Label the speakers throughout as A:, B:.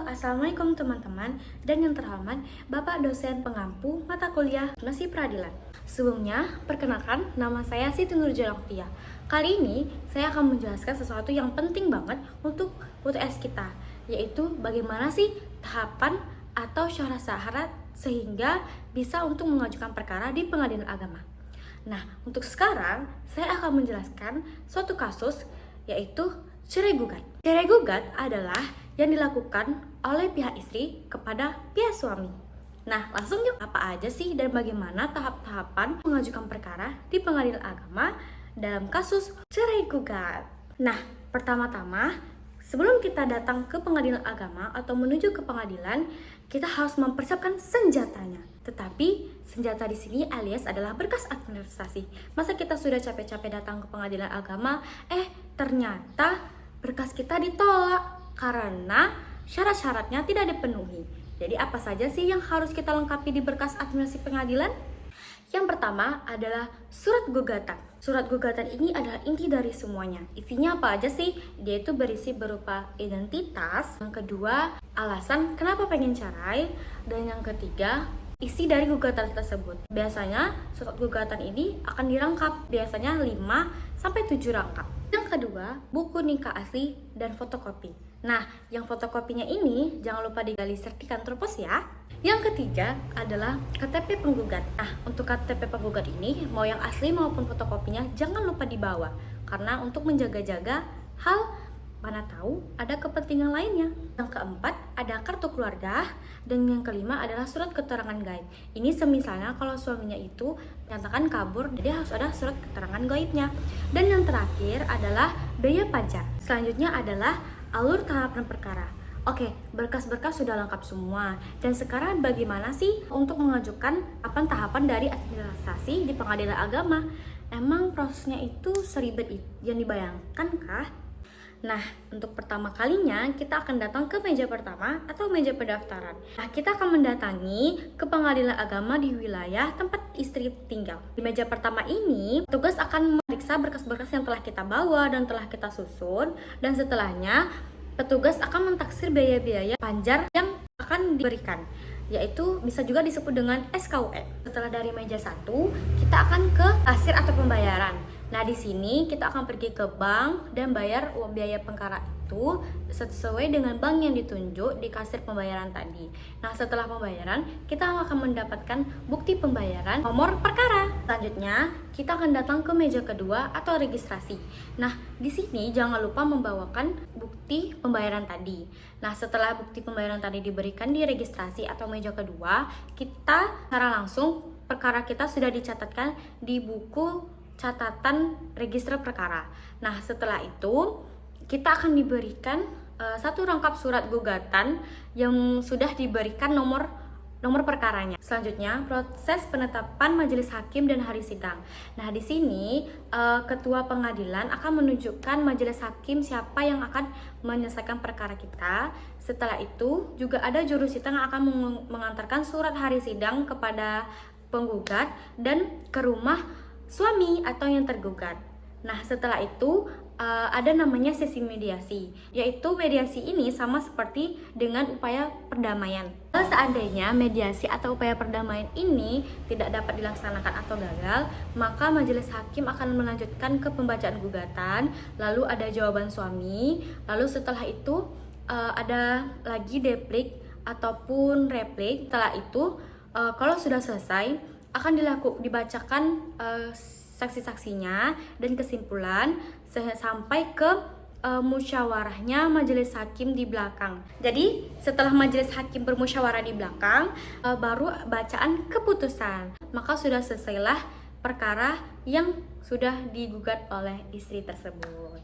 A: Assalamualaikum teman-teman dan yang terhormat Bapak dosen pengampu mata kuliah Administrasi Peradilan. Sebelumnya, perkenalkan nama saya Siti Nurjana Oktia. Kali ini saya akan menjelaskan sesuatu yang penting banget untuk UTS kita, yaitu bagaimana sih tahapan atau syarat-syarat sehingga bisa untuk mengajukan perkara di pengadilan agama. Nah, untuk sekarang saya akan menjelaskan suatu kasus yaitu cerai gugat. Cerai gugat adalah yang dilakukan oleh pihak istri kepada pihak suami. Nah, langsung yuk, apa aja sih dan bagaimana tahap-tahapan mengajukan perkara di pengadilan agama dalam kasus cerai gugat? Nah, pertama-tama, sebelum kita datang ke pengadilan agama atau menuju ke pengadilan, kita harus mempersiapkan senjatanya. Tetapi senjata di sini alias adalah berkas administrasi. Masa kita sudah capek-capek datang ke pengadilan agama, ternyata berkas kita ditolak karena syarat-syaratnya tidak dipenuhi. Jadi apa saja sih yang harus kita lengkapi di berkas administrasi pengadilan? Yang pertama adalah surat gugatan. Surat gugatan ini adalah inti dari semuanya. Isinya apa aja sih? Dia itu berisi berupa identitas. Yang kedua, alasan kenapa pengen cerai. Dan yang ketiga, isi dari gugatan tersebut. Biasanya surat gugatan ini akan dirangkap, biasanya 5-7 rangkap. Yang kedua, buku nikah asli dan fotokopi. Nah, yang fotokopinya ini jangan lupa digali sertifikat pos ya. Yang ketiga adalah KTP penggugat. Nah, untuk KTP penggugat ini mau yang asli maupun fotokopinya jangan lupa dibawa karena untuk menjaga-jaga hal mana tahu ada kepentingan lainnya. Yang keempat ada kartu keluarga dan yang kelima adalah surat keterangan gaib. Ini semisalnya kalau suaminya itu nyatakan kabur, jadi harus ada surat keterangan gaibnya. Dan yang terakhir adalah biaya pajak. Selanjutnya adalah alur tahapan perkara. Oke, berkas-berkas sudah lengkap semua. Dan sekarang bagaimana sih untuk mengajukan tahapan dari administrasi di pengadilan agama? Emang prosesnya itu seribet yang dibayangkan kah? Nah, untuk pertama kalinya kita akan datang ke meja pertama atau meja pendaftaran. Nah, kita akan mendatangi ke pengadilan agama di wilayah tempat istri tinggal. Di meja pertama ini, petugas akan memeriksa berkas-berkas yang telah kita bawa dan telah kita susun. Dan setelahnya, petugas akan mentaksir biaya-biaya panjar yang akan diberikan, yaitu bisa juga disebut dengan SKUE. Setelah dari meja 1, kita akan ke kasir atau pembayaran. Nah, di sini kita akan pergi ke bank dan bayar uang biaya perkara itu sesuai dengan bank yang ditunjuk di kasir pembayaran tadi. Nah, setelah pembayaran, kita akan mendapatkan bukti pembayaran nomor perkara. Selanjutnya, kita akan datang ke meja kedua atau registrasi. Nah, di sini jangan lupa membawakan bukti pembayaran tadi. Nah, setelah bukti pembayaran tadi diberikan di registrasi atau meja kedua, kita secara langsung perkara kita sudah dicatatkan di buku catatan register perkara. Nah, setelah itu kita akan diberikan satu rangkap surat gugatan yang sudah diberikan nomor perkaranya. Selanjutnya, proses penetapan majelis hakim dan hari sidang. Nah, di sini ketua pengadilan akan menunjukkan majelis hakim siapa yang akan menyelesaikan perkara kita. Setelah itu, juga ada juru sidang yang akan mengantarkan surat hari sidang kepada penggugat dan ke rumah suami atau yang tergugat. Nah, setelah itu ada namanya sesi mediasi, yaitu mediasi ini sama seperti dengan upaya perdamaian. Kalau seandainya mediasi atau upaya perdamaian ini tidak dapat dilaksanakan atau gagal, maka majelis hakim akan melanjutkan ke pembacaan gugatan, lalu ada jawaban suami, lalu setelah itu ada lagi deplik ataupun replik. Setelah itu kalau sudah selesai akan dibacakan saksi-saksinya dan kesimpulan sampai ke musyawarahnya majelis hakim di belakang. Jadi setelah majelis hakim bermusyawarah di belakang, baru bacaan keputusan. Maka sudah selesailah perkara yang sudah digugat oleh istri tersebut.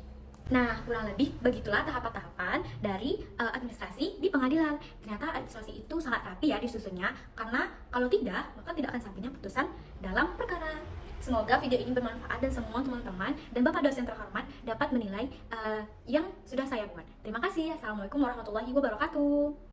A: Nah, kurang lebih begitulah tahapan-tahapan dari administrasi di pengadilan. Ternyata administrasi itu sangat rapi ya disusunnya, karena kalau tidak, maka tidak akan sampainya putusan dalam perkara. Semoga video ini bermanfaat dan semua teman-teman dan Bapak dosen terhormat dapat menilai yang sudah saya buat. Terima kasih. Assalamualaikum warahmatullahi wabarakatuh.